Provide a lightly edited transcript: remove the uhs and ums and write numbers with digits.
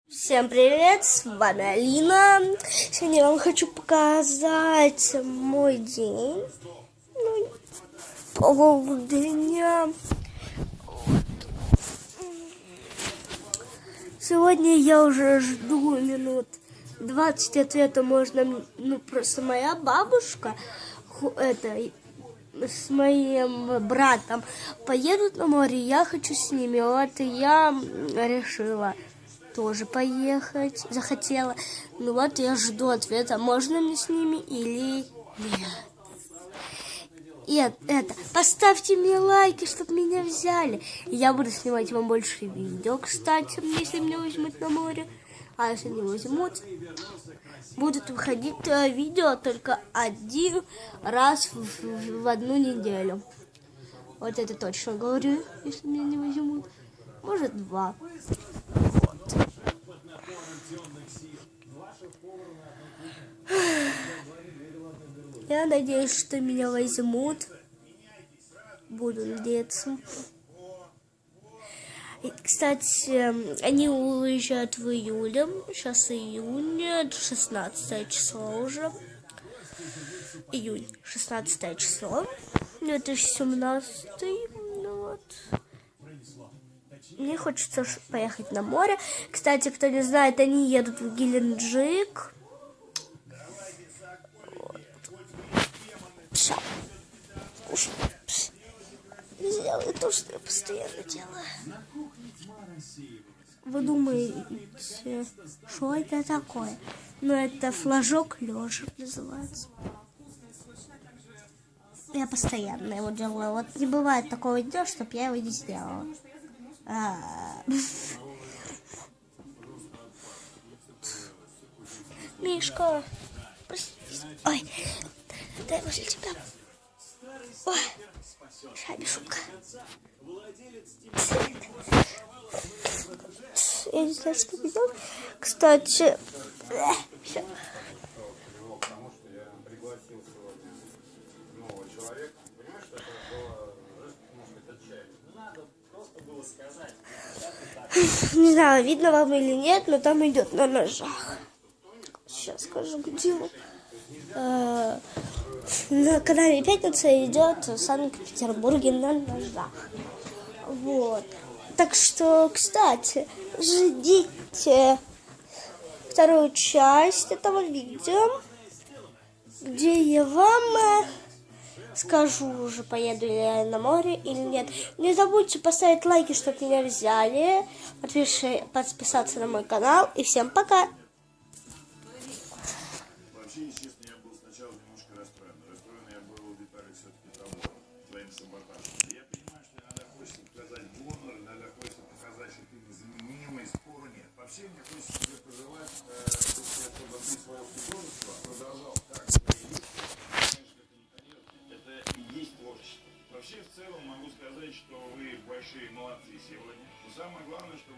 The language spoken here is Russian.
Всем привет, с вами Алина. Сегодня я вам хочу показать мой день. Полдня. Сегодня я уже жду минут 20 ответа. Можно, просто моя бабушка, с моим братом поедут на море, я хочу с ними. Вот и я решила тоже поехать, захотела. Ну вот я жду ответа, можно мне с ними или нет. И поставьте мне лайки, чтобы меня взяли. Я буду снимать вам больше видео, кстати, если меня возьмут на море. А если не возьмут, будут выходить видео только один раз в одну неделю. Вот это точно говорю, если меня не возьмут. Может, два. Я надеюсь, что меня возьмут. Буду надеяться. И, кстати, они уезжают в июле. Сейчас июнь, 16 число уже. Июнь, 16 число. 2017. Ну вот. Мне хочется поехать на море. Кстати, кто не знает, они едут в Геленджик. Сделаю то, что я постоянно делаю. Вы думаете, что это такое? Ну, это флажок лёжек называется. Я постоянно его делаю. Вот не бывает такого дня, чтобы я его не сделала. Мишка, прости. Ой, дай возле тебя. Ой, шайби шутка. Я не знаю, что делать. Кстати, все. Не знаю, видно вам или нет, но там идет на ножах. Сейчас скажу, где он. На канале Пятница идет в Санкт-Петербурге на ножах. Вот. Так что, кстати, ждите вторую часть этого видео, где я вам скажу уже, поеду ли я на море или нет. Не забудьте поставить лайки, чтобы меня взяли, подписаться на мой канал. И всем пока! Вообще, честно, я был сначала немножко расстроен. Расстроен я был, Виталий, все-таки твоим саботажем. Я понимаю, что иногда хочется показать гонор, иногда хочется показать, что ты незаменимый, спору нет. Вообще, мне хочется тебе пожелать, чтобы ты свое художество продолжал так, как и есть. Это и есть творчество. Вообще, в целом, могу сказать, что вы большие молодцы сегодня. Но самое главное, что